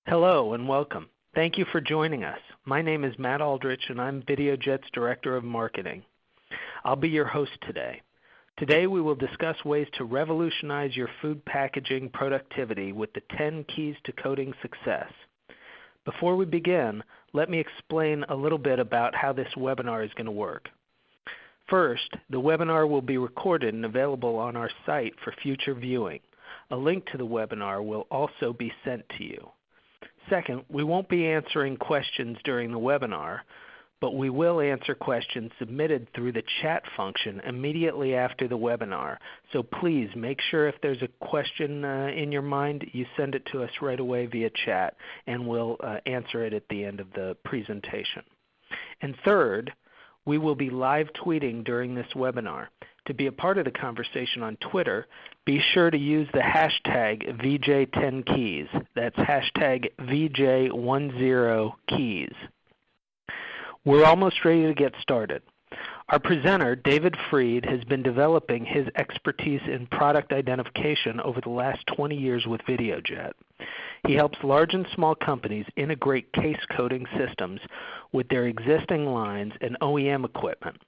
Hello and welcome. Thank you for joining us. My name is Matt Aldrich and I'm Videojet's Director of Marketing. I'll be your host today. Today we will discuss ways to revolutionize your food packaging productivity with the 10 keys to coding success. Before we begin, let me explain a little bit about how this webinar is going to work. First, the webinar will be recorded and available on our site for future viewing. A link to the webinar will also be sent to you. Second, we won't be answering questions during the webinar, but we will answer questions submitted through the chat function immediately after the webinar. So please make sure if there's a question in your mind, you send it to us right away via chat, and we'll answer it at the end of the presentation. And third, we will be live tweeting during this webinar. To be a part of the conversation on Twitter, be sure to use the hashtag VJ10Keys. That's hashtag VJ10Keys. We're almost ready to get started. Our presenter, David Freed, has been developing his expertise in product identification over the last 20 years with Videojet. He helps large and small companies integrate case coding systems with their existing lines and OEM equipment.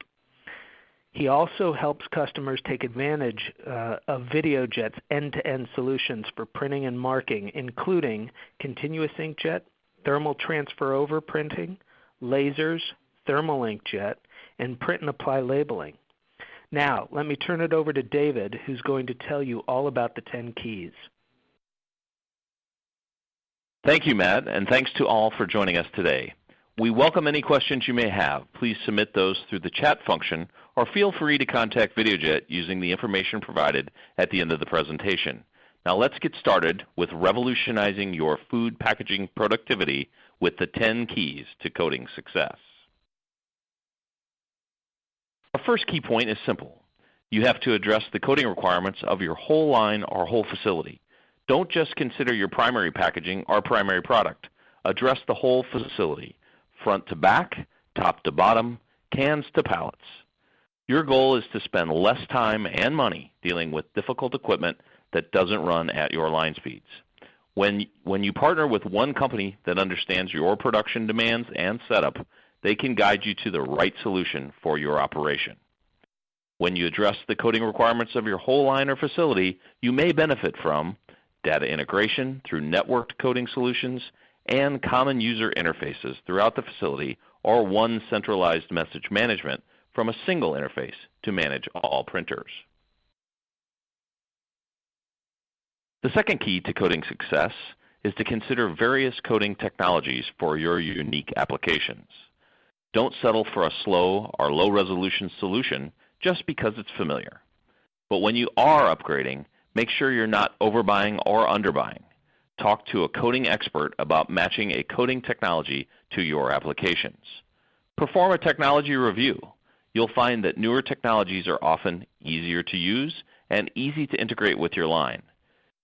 He also helps customers take advantage of Videojet's end-to-end solutions for printing and marking, including continuous inkjet, thermal transfer over printing, lasers, thermal inkjet, and print and apply labeling. Now, let me turn it over to David, who's going to tell you all about the 10 keys. Thank you, Matt, and thanks to all for joining us today. We welcome any questions you may have. Please submit those through the chat function, or feel free to contact Videojet using the information provided at the end of the presentation. Now let's get started with revolutionizing your food packaging productivity with the 10 keys to coding success. Our first key point is simple. You have to address the coding requirements of your whole line or whole facility. Don't just consider your primary packaging or primary product. Address the whole facility, front to back, top to bottom, cans to pallets. Your goal is to spend less time and money dealing with difficult equipment that doesn't run at your line speeds. When you partner with one company that understands your production demands and setup, they can guide you to the right solution for your operation. When you address the coding requirements of your whole line or facility, you may benefit from data integration through networked coding solutions and common user interfaces throughout the facility, or one centralized message management from a single interface to manage all printers. The second key to coding success is to consider various coding technologies for your unique applications. Don't settle for a slow or low-resolution solution just because it's familiar. But when you are upgrading, make sure you're not overbuying or underbuying. Talk to a coding expert about matching a coding technology to your applications. Perform a technology review. You'll find that newer technologies are often easier to use and easy to integrate with your line.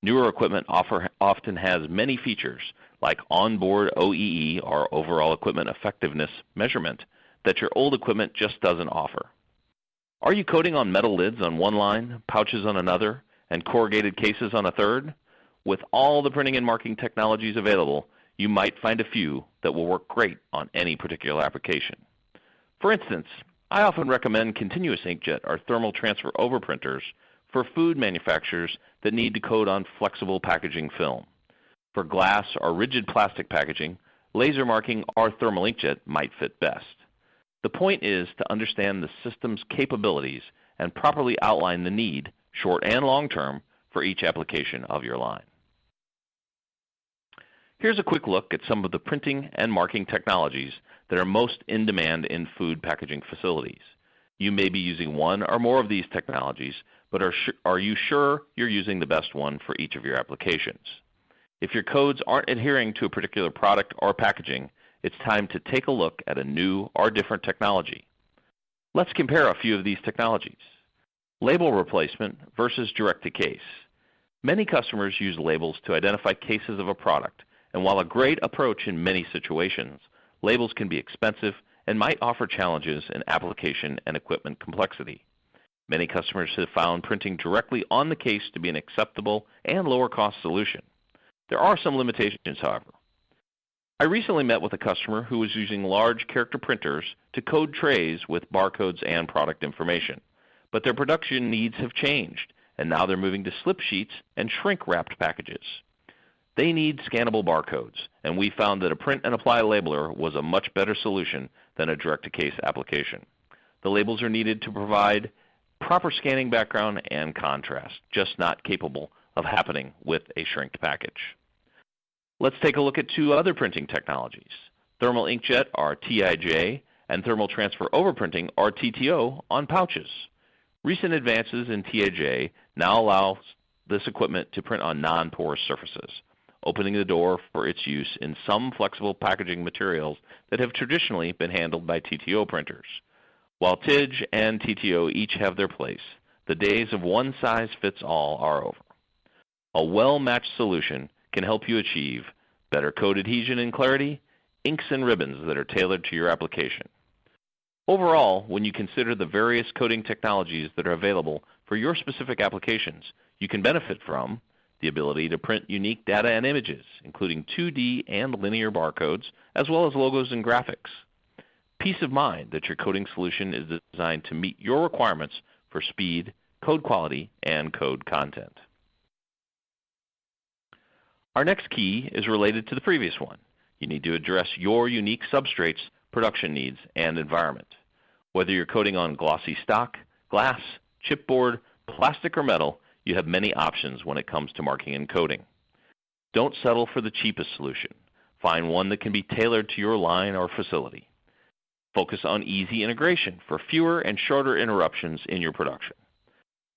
Newer equipment often has many features like onboard OEE, or overall equipment effectiveness measurement, that your old equipment just doesn't offer. Are you coding on metal lids on one line, pouches on another, and corrugated cases on a third? With all the printing and marking technologies available, you might find a few that will work great on any particular application. For instance, I often recommend continuous inkjet or thermal transfer over printers for food manufacturers that need to code on flexible packaging film. For glass or rigid plastic packaging, laser marking or thermal inkjet might fit best. The point is to understand the system's capabilities and properly outline the need, short and long term, for each application of your line. Here's a quick look at some of the printing and marking technologies that are most in demand in food packaging facilities. You may be using one or more of these technologies, but are you sure you're using the best one for each of your applications? If your codes aren't adhering to a particular product or packaging, it's time to take a look at a new or different technology. Let's compare a few of these technologies. Label replacement versus direct-to-case. Many customers use labels to identify cases of a product, and while a great approach in many situations, labels can be expensive and might offer challenges in application and equipment complexity. Many customers have found printing directly on the case to be an acceptable and lower-cost solution. There are some limitations, however. I recently met with a customer who was using large character printers to code trays with barcodes and product information. But their production needs have changed, and now they're moving to slip sheets and shrink-wrapped packages. They need scannable barcodes, and we found that a print and apply labeler was a much better solution than a direct-to-case application. The labels are needed to provide proper scanning background and contrast, just not capable of happening with a shrinked package. Let's take a look at two other printing technologies, thermal inkjet, or TIJ, and thermal transfer overprinting, or TTO, on pouches. Recent advances in TIJ now allow this equipment to print on non-porous surfaces, opening the door for its use in some flexible packaging materials that have traditionally been handled by TTO printers. While TIJ and TTO each have their place, the days of one-size-fits-all are over. A well-matched solution can help you achieve better code adhesion and clarity, inks and ribbons that are tailored to your application. Overall, when you consider the various coding technologies that are available for your specific applications, you can benefit from the ability to print unique data and images, including 2D and linear barcodes, as well as logos and graphics. Peace of mind that your coding solution is designed to meet your requirements for speed, code quality, and code content. Our next key is related to the previous one. You need to address your unique substrates, production needs, and environment. Whether you're coding on glossy stock, glass, chipboard, plastic, or metal, you have many options when it comes to marking and coding. Don't settle for the cheapest solution. Find one that can be tailored to your line or facility. Focus on easy integration for fewer and shorter interruptions in your production.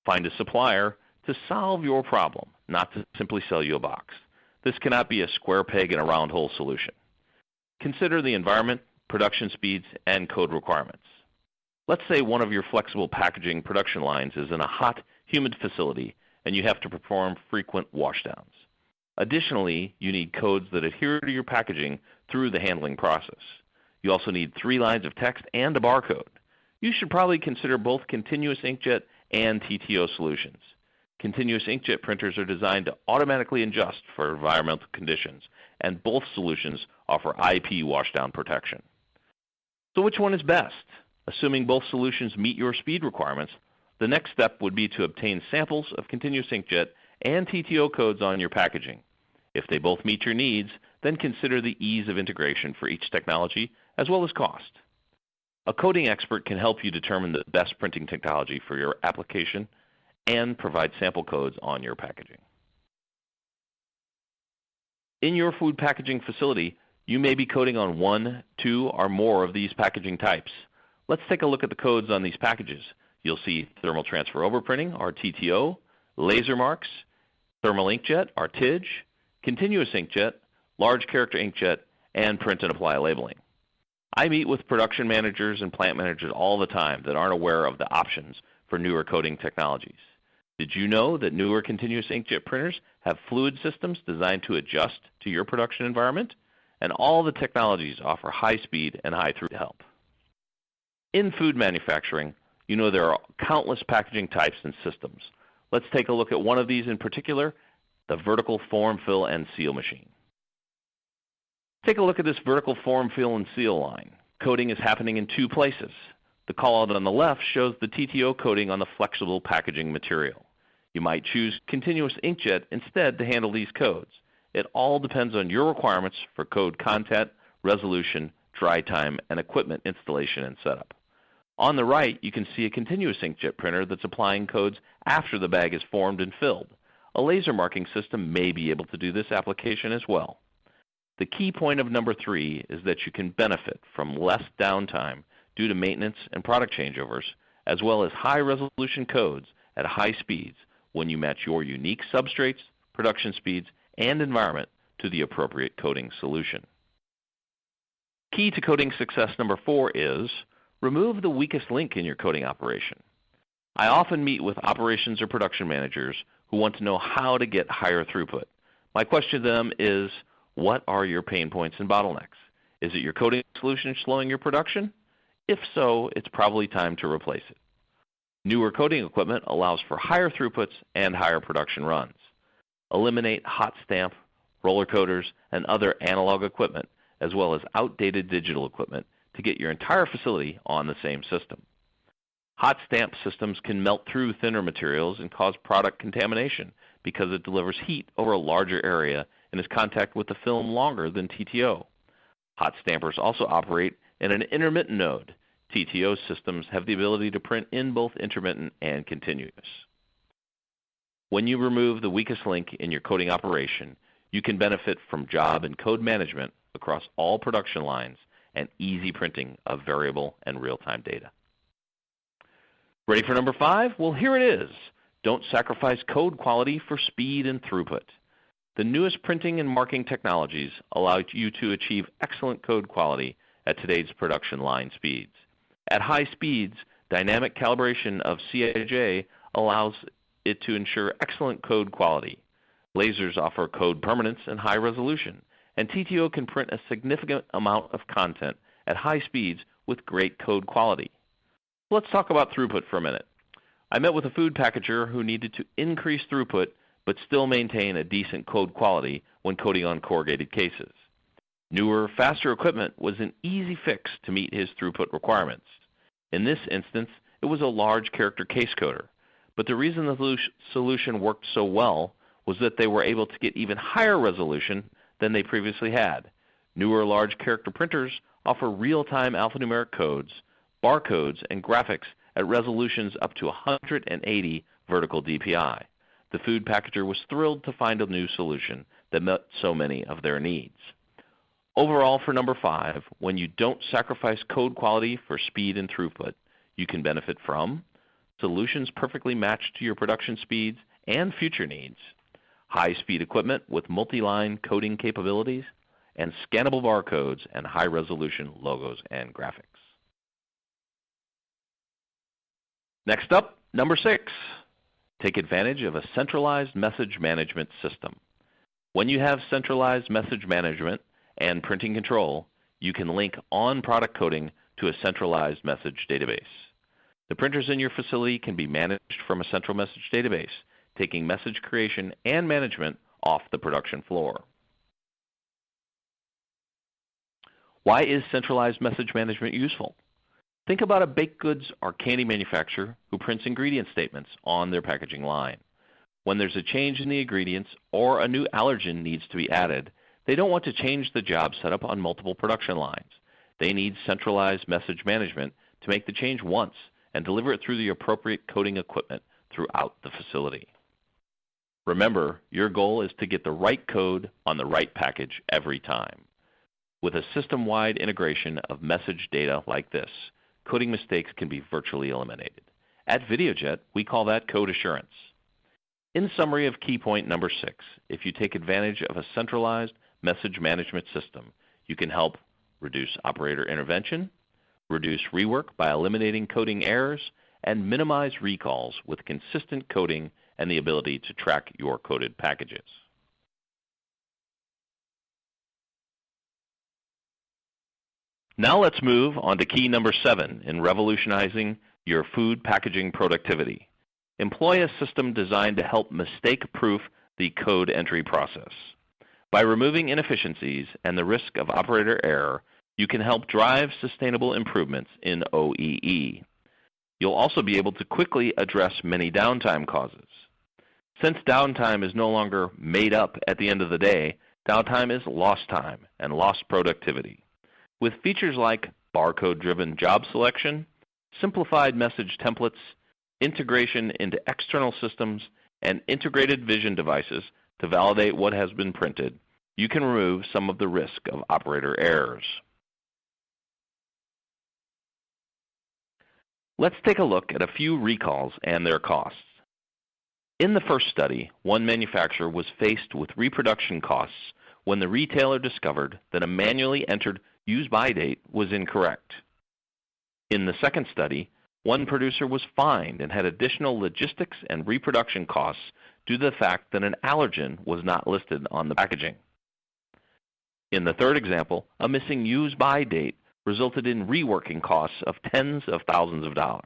Find a supplier to solve your problem, not to simply sell you a box. This cannot be a square peg in a round hole solution. Consider the environment, production speeds, and code requirements. Let's say one of your flexible packaging production lines is in a hot, humid facility, and you have to perform frequent washdowns. Additionally, you need codes that adhere to your packaging through the handling process. You also need 3 lines of text and a barcode. You should probably consider both continuous inkjet and TTO solutions. Continuous inkjet printers are designed to automatically adjust for environmental conditions, and both solutions offer IP washdown protection. So which one is best? Assuming both solutions meet your speed requirements, the next step would be to obtain samples of continuous inkjet and TTO codes on your packaging. If they both meet your needs, then consider the ease of integration for each technology as well as cost. A coding expert can help you determine the best printing technology for your application and provide sample codes on your packaging. In your food packaging facility, you may be coding on 1, 2, or more of these packaging types. Let's take a look at the codes on these packages. You'll see thermal transfer overprinting, or TTO, laser marks, thermal inkjet, or TIJ, continuous inkjet, large character inkjet, and print and apply labeling. I meet with production managers and plant managers all the time that aren't aware of the options for newer coding technologies. Did you know that newer continuous inkjet printers have fluid systems designed to adjust to your production environment? And all the technologies offer high speed and high throughput help. In food manufacturing, you know there are countless packaging types and systems. Let's take a look at one of these in particular, the vertical form, fill, and seal machine. Take a look at this vertical form, fill, and seal line. Coding is happening in 2 places. The callout on the left shows the TTO coding on the flexible packaging material. You might choose continuous inkjet instead to handle these codes. It all depends on your requirements for code content, resolution, dry time, and equipment installation and setup. On the right, you can see a continuous inkjet printer that's applying codes after the bag is formed and filled. A laser marking system may be able to do this application as well. The key point of number 3 is that you can benefit from less downtime due to maintenance and product changeovers, as well as high-resolution codes at high speeds when you match your unique substrates, production speeds, and environment to the appropriate coding solution. Key to coding success number 4 is remove the weakest link in your coding operation. I often meet with operations or production managers who want to know how to get higher throughput. My question to them is, what are your pain points and bottlenecks? Is it your coding solution slowing your production? If so, it's probably time to replace it. Newer coding equipment allows for higher throughputs and higher production runs. Eliminate hot stamp, roller coders, and other analog equipment as well as outdated digital equipment to get your entire facility on the same system. Hot stamp systems can melt through thinner materials and cause product contamination because it delivers heat over a larger area and is contact with the film longer than TTO. Hot stampers also operate in an intermittent node. TTO systems have the ability to print in both intermittent and continuous. When you remove the weakest link in your coding operation, you can benefit from job and code management across all production lines and easy printing of variable and real-time data. Ready for number 5? Well, here it is. Don't sacrifice code quality for speed and throughput. The newest printing and marking technologies allow you to achieve excellent code quality at today's production line speeds. At high speeds, dynamic calibration of CIJ allows it to ensure excellent code quality. Lasers offer code permanence and high resolution, and TTO can print a significant amount of content at high speeds with great code quality. Let's talk about throughput for a minute. I met with a food packager who needed to increase throughput but still maintain a decent code quality when coding on corrugated cases. Newer, faster equipment was an easy fix to meet his throughput requirements. In this instance, it was a large character case coder, but the reason the solution worked so well was that they were able to get even higher resolution than they previously had. Newer large character printers offer real-time alphanumeric codes, barcodes, and graphics at resolutions up to 180 vertical DPI. The food packager was thrilled to find a new solution that met so many of their needs. Overall, for number 5, when you don't sacrifice code quality for speed and throughput, you can benefit from solutions perfectly matched to your production speeds and future needs, high-speed equipment with multi-line coding capabilities, and scannable barcodes and high-resolution logos and graphics. Next up, number 6. Take advantage of a centralized message management system. When you have centralized message management and printing control, you can link on-product coding to a centralized message database. The printers in your facility can be managed from a central message database, taking message creation and management off the production floor. Why is centralized message management useful? Think about a baked goods or candy manufacturer who prints ingredient statements on their packaging line. When there's a change in the ingredients or a new allergen needs to be added, they don't want to change the job setup on multiple production lines. They need centralized message management to make the change once and deliver it through the appropriate coding equipment throughout the facility. Remember, your goal is to get the right code on the right package every time. With a system-wide integration of message data like this, coding mistakes can be virtually eliminated. At Videojet, we call that code assurance. In summary of key point number 6, if you take advantage of a centralized message management system, you can help reduce operator intervention, reduce rework by eliminating coding errors, and minimize recalls with consistent coding and the ability to track your coded packages. Now let's move on to key number 7 in revolutionizing your food packaging productivity. Employ a system designed to help mistake-proof the code entry process. By removing inefficiencies and the risk of operator error, you can help drive sustainable improvements in OEE. You'll also be able to quickly address many downtime causes. Since downtime is no longer made up at the end of the day, downtime is lost time and lost productivity. With features like barcode-driven job selection, simplified message templates, integration into external systems, and integrated vision devices to validate what has been printed, you can remove some of the risk of operator errors. Let's take a look at a few recalls and their costs. In the first study, one manufacturer was faced with reproduction costs when the retailer discovered that a manually entered use-by date was incorrect. In the second study, one producer was fined and had additional logistics and reproduction costs due to the fact that an allergen was not listed on the packaging. In the third example, a missing use-by date resulted in reworking costs of tens of thousands of dollars.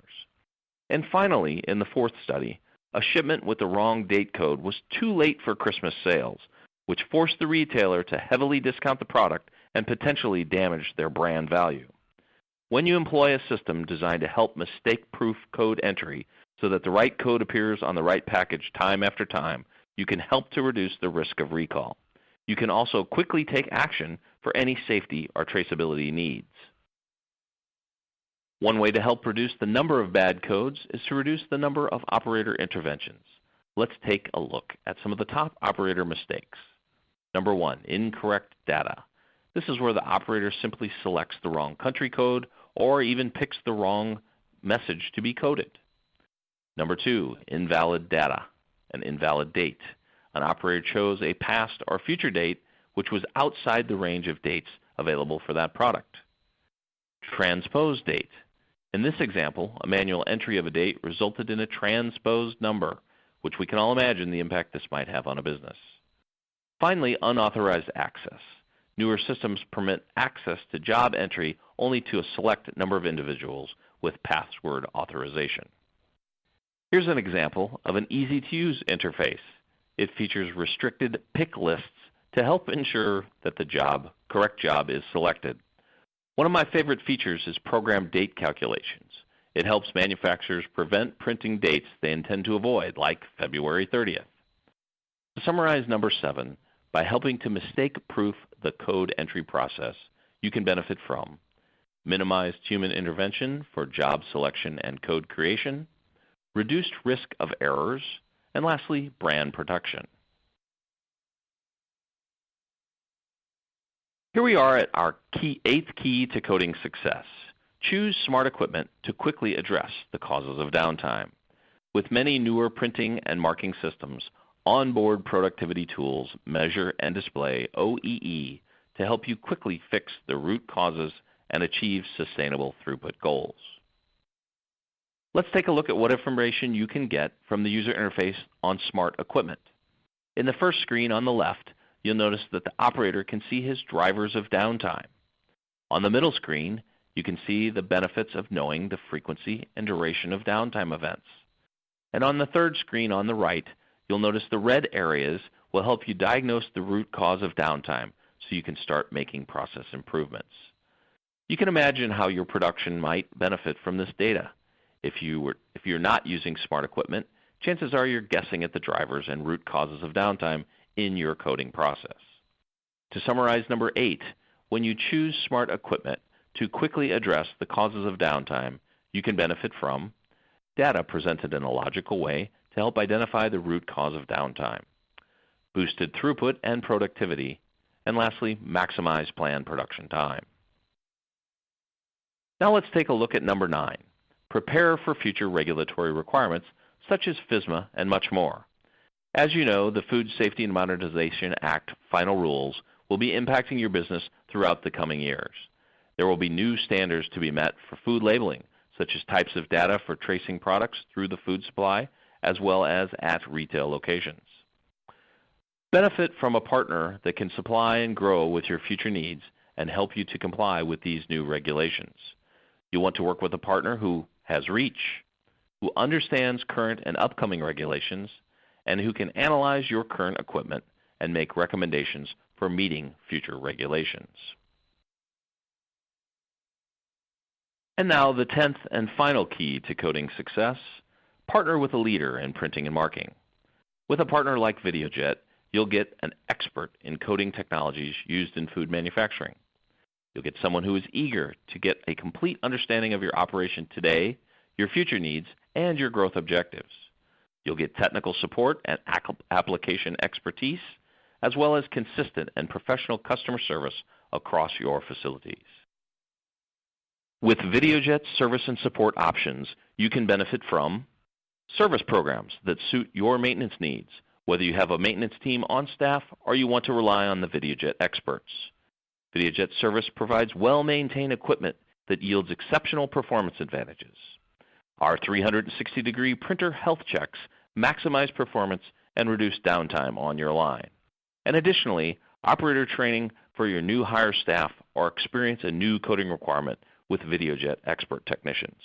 And finally, in the fourth study, a shipment with the wrong date code was too late for Christmas sales, which force the retailer to heavily discount the product and potentially damage their brand value. When you employ a system designed to help mistake-proof code entry so that the right code appears on the right package time after time, you can help to reduce the risk of recall. You can also quickly take action for any safety or traceability needs. One way to help reduce the number of bad codes is to reduce the number of operator interventions. Let's take a look at some of the top operator mistakes. Number 1, incorrect data. This is where the operator simply selects the wrong country code or even picks the wrong message to be coded. Number 2, invalid data, an invalid date. An operator chose a past or future date which was outside the range of dates available for that product. Transposed date. In this example, a manual entry of a date resulted in a transposed number, which we can all imagine the impact this might have on a business. Finally, unauthorized access. Newer systems permit access to job entry only to a select number of individuals with password authorization. Here's an example of an easy-to-use interface. It features restricted pick lists to help ensure that the correct job is selected. One of my favorite features is program date calculations. It helps manufacturers prevent printing dates they intend to avoid, like February 30th. To summarize number 7, by helping to mistake-proof the code entry process, you can benefit from minimized human intervention for job selection and code creation, reduced risk of errors, and lastly, brand protection. Here we are at our 8th key to coding success. Choose smart equipment to quickly address the causes of downtime. With many newer printing and marking systems, onboard productivity tools measure and display OEE to help you quickly fix the root causes and achieve sustainable throughput goals. Let's take a look at what information you can get from the user interface on smart equipment. In the first screen on the left, you'll notice that the operator can see his drivers of downtime. On the middle screen, you can see the benefits of knowing the frequency and duration of downtime events. And on the third screen on the right, you'll notice the red areas will help you diagnose the root cause of downtime so you can start making process improvements. You can imagine how your production might benefit from this data. If you're not using smart equipment, chances are you're guessing at the drivers and root causes of downtime in your coding process. To summarize number 8, when you choose smart equipment to quickly address the causes of downtime, you can benefit from data presented in a logical way to help identify the root cause of downtime, boosted throughput and productivity, and lastly, maximize planned production time. Now let's take a look at number 9, prepare for future regulatory requirements such as FSMA and much more. As you know, the Food Safety and Modernization Act final rules will be impacting your business throughout the coming years. There will be new standards to be met for food labeling, such as types of data for tracing products through the food supply, as well as at retail locations. Benefit from a partner that can supply and grow with your future needs and help you to comply with these new regulations. You want to work with a partner who has reach, who understands current and upcoming regulations, and who can analyze your current equipment and make recommendations for meeting future regulations. And now the 10th and final key to coding success, partner with a leader in printing and marking. With a partner like Videojet, you'll get an expert in coding technologies used in food manufacturing. You'll get someone who is eager to get a complete understanding of your operation today, your future needs, and your growth objectives. You'll get technical support and application expertise, as well as consistent and professional customer service across your facilities. With Videojet's service and support options, you can benefit from service programs that suit your maintenance needs, whether you have a maintenance team on staff or you want to rely on the Videojet experts. Videojet service provides well-maintained equipment that yields exceptional performance advantages. Our 360-degree printer health checks maximize performance and reduce downtime on your line. And additionally, operator training for your new hire staff or experience a new coding requirement with Videojet expert technicians.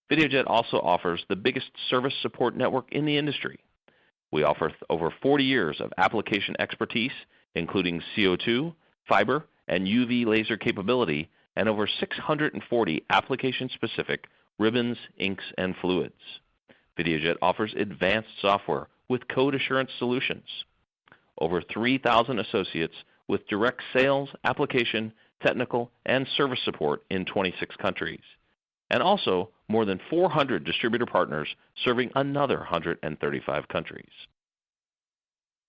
Videojet also offers the biggest service support network in the industry. We offer over 40 years of application expertise, including CO2, fiber, and UV laser capability, and over 640 application-specific ribbons, inks, and fluids. Videojet offers advanced software with code assurance solutions. Over 3,000 associates with direct sales, application, technical, and service support in 26 countries. And also more than 400 distributor partners serving another 135 countries.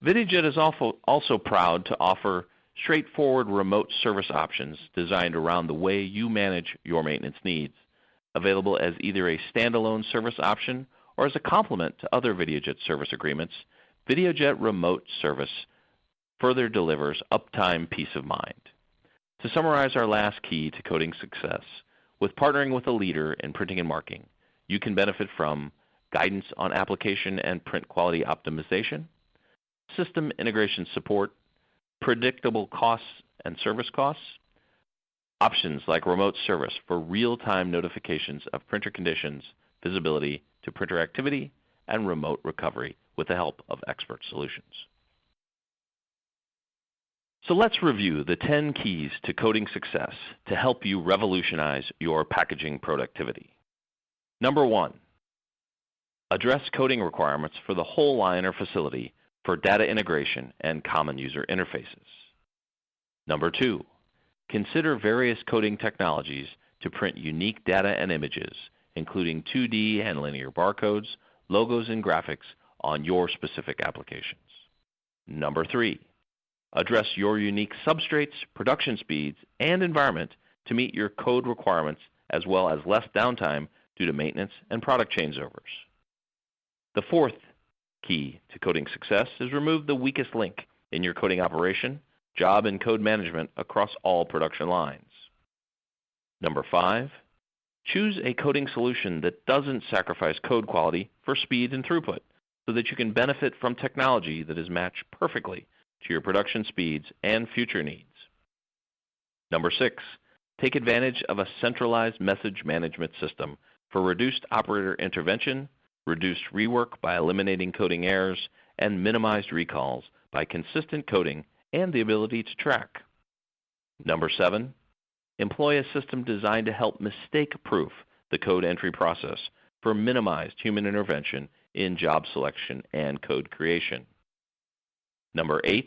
Videojet is also proud to offer straightforward remote service options designed around the way you manage your maintenance needs, available as either a standalone service option or as a complement to other Videojet service agreements. Videojet Remote Service further delivers uptime peace of mind. To summarize our last key to coding success, with partnering with a leader in printing and marking, you can benefit from guidance on application and print quality optimization, system integration support, predictable costs and service costs, options like remote service for real-time notifications of printer conditions, visibility to printer activity, and remote recovery with the help of expert solutions. So let's review the 10 keys to coding success to help you revolutionize your packaging productivity. Number 1, address coding requirements for the whole line or facility for data integration and common user interfaces. Number 2, consider various coding technologies to print unique data and images, including 2D and linear barcodes, logos, and graphics on your specific applications. Number 3, address your unique substrates, production speeds, and environment to meet your code requirements, as well as less downtime due to maintenance and product changeovers. The 4th key to coding success is remove the weakest link in your coding operation, job and code management across all production lines. Number 5, choose a coding solution that doesn't sacrifice code quality for speed and throughput, so that you can benefit from technology that is matched perfectly to your production speeds and future needs. Number 6, take advantage of a centralized message management system for reduced operator intervention, reduced rework by eliminating coding errors, and minimized recalls by consistent coding and the ability to track. Number 7, employ a system designed to help mistake-proof the code entry process for minimized human intervention in job selection and code creation. Number 8,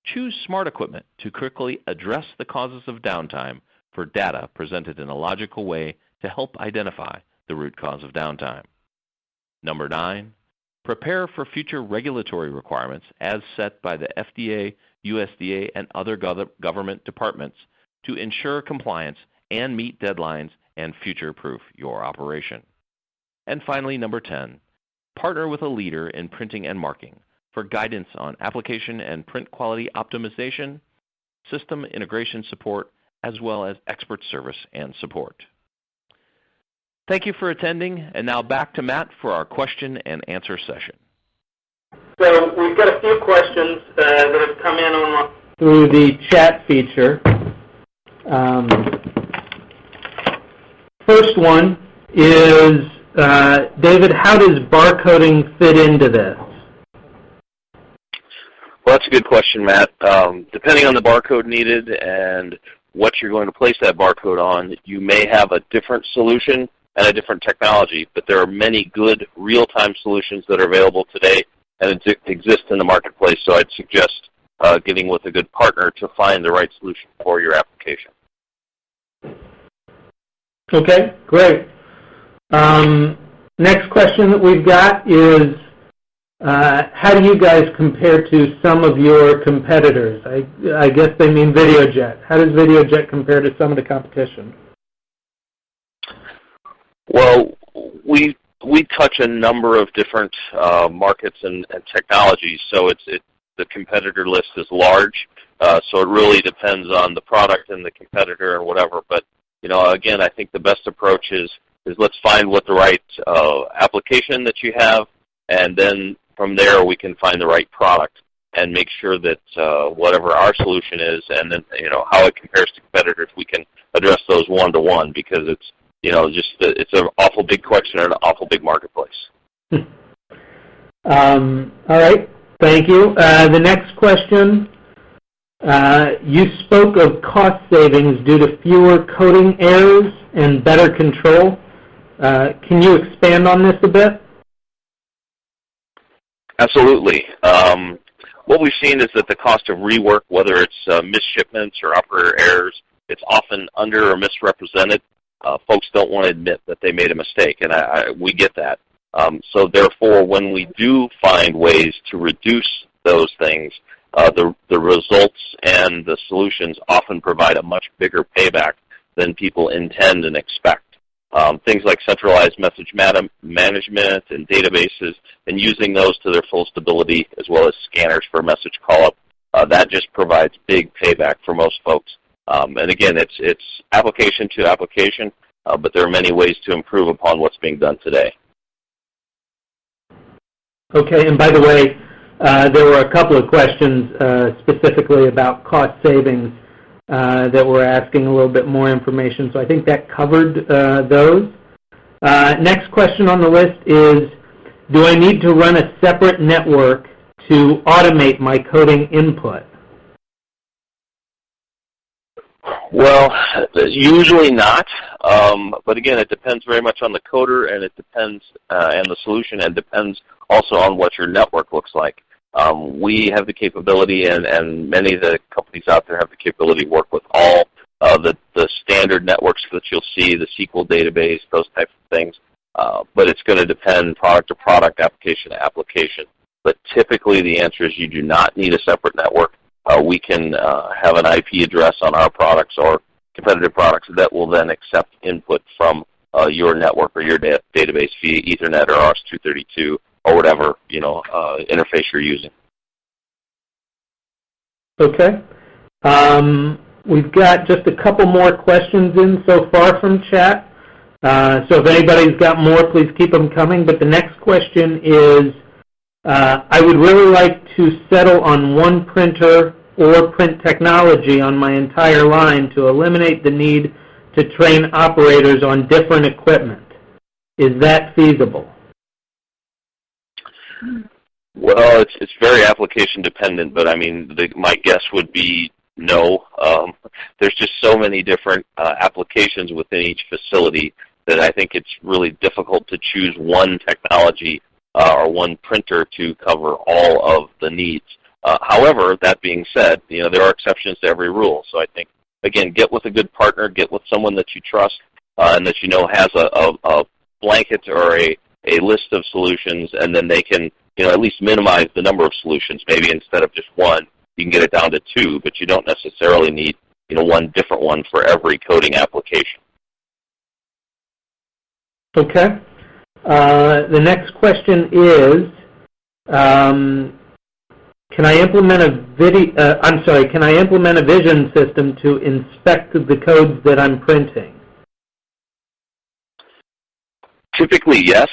choose smart equipment to quickly address the causes of downtime for data presented in a logical way to help identify the root cause of downtime. Number 9, prepare for future regulatory requirements as set by the FDA, USDA, and other government departments to ensure compliance and meet deadlines and future-proof your operation. And finally, number 10, partner with a leader in printing and marking for guidance on application and print quality optimization, system integration support, as well as expert service and support. Thank you for attending, and now back to Matt for our question and answer session. So we've got a few questions that have come in through the chat feature. First one is, David, how does barcoding fit into this? Well, that's a good question, Matt. Depending on the barcode needed and what you're going to place that barcode on, you may have a different solution and a different technology, but there are many good real-time solutions that are available today and exist in the marketplace, so I'd suggest getting with a good partner to find the right solution for your application. Okay, great. Next question that we've got is, how do you guys compare to some of your competitors? I guess they mean Videojet. How does Videojet compare to some of the competition? Well, we touch a number of different markets and technologies, so the competitor list is large. So it really depends on the product and the competitor and whatever. But again, I think the best approach is let's find what the right application that you have, and then from there we can find the right product and make sure that whatever our solution is, and then how it compares to competitors, we can address those one-to-one, because it's it's an awful big question and an awful big marketplace. All right, thank you. The next question, you spoke of cost savings due to fewer coding errors and better control. Can you expand on this a bit? Absolutely. What we've seen is that the cost of rework, whether it's misshipments or operator errors, it's often under or misrepresented. Folks don't want to admit that they made a mistake, and we get that. So therefore, when we do find ways to reduce those things, the results and the solutions often provide a much bigger payback than people intend and expect. Things like centralized message management and databases, and using those to their full stability, as well as scanners for message call-up, that just provides big payback for most folks. And again, it's application to application, but there are many ways to improve upon what's being done today. Okay, and by the way, there were a couple of questions specifically about cost savings that were asking a little bit more information, so I think that covered those. Next question on the list is, do I need to run a separate network to automate my coding input? Well, usually not, but again, it depends very much on the coder, and it depends, and the solution, and depends also on what your network looks like. We have the capability, and many of the companies out there have the capability to work with all the standard networks that you'll see, the SQL database, those types of things. But it's going to depend product to product, application to application. But typically the answer is you do not need a separate network. We can have an IP address on our products or competitive products that will then accept input from your network or your database via Ethernet or RS-232 or whatever interface you're using. Okay. We've got just a couple more questions in so far from chat. So if anybody's got more, please keep them coming. But the next question is, I would really like to settle on one printer or print technology on my entire line to eliminate the need to train operators on different equipment. Is that feasible? Well, it's very application dependent, but I mean, my guess would be no. There's just so many different applications within each facility that I think it's really difficult to choose one technology or one printer to cover all of the needs. However, that being said, there are exceptions to every rule. So I think, again, get with a good partner, get with someone that you trust and that has a blanket or a list of solutions, and then they can at least minimize the number of solutions. Maybe instead of just one, you can get it down to two, but you don't necessarily need one different one for every coding application. Okay. The next question is, can I implement a vision system to inspect the codes that I'm printing? Typically, yes.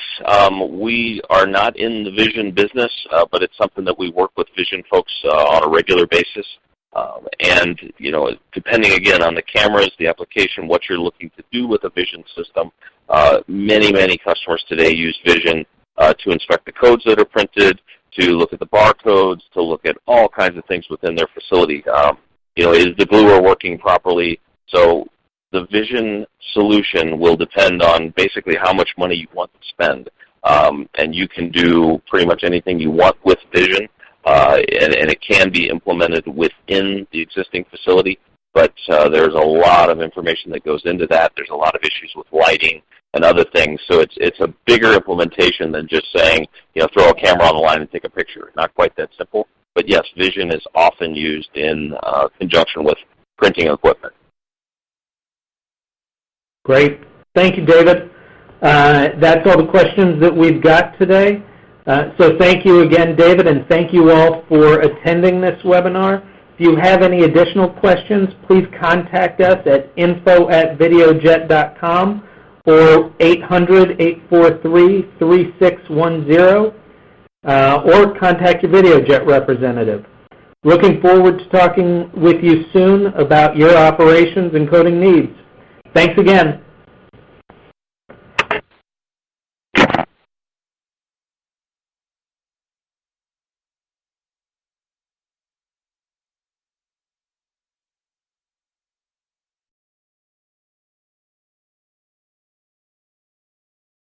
We are not in the vision business, but it's something that we work with vision folks on a regular basis. And depending, again, on the cameras, the application, what you're looking to do with a vision system, many customers today use vision to inspect the codes that are printed, to look at the barcodes, to look at all kinds of things within their facility. Is the gluer working properly? So the vision solution will depend on basically how much money you want to spend. And you can do pretty much anything you want with vision, and it can be implemented within the existing facility, but there's a lot of information that goes into that. There's a lot of issues with lighting and other things, so it's a bigger implementation than just saying, throw a camera on the line and take a picture. Not quite that simple, but yes, vision is often used in conjunction with printing equipment. Great. Thank you, David. That's all the questions that we've got today. So thank you again, David, and thank you all for attending this webinar. If you have any additional questions, please contact us at info@videojet.com or 800-843-3610, or contact your Videojet representative. Looking forward to talking with you soon about your operations and coding needs. Thanks again.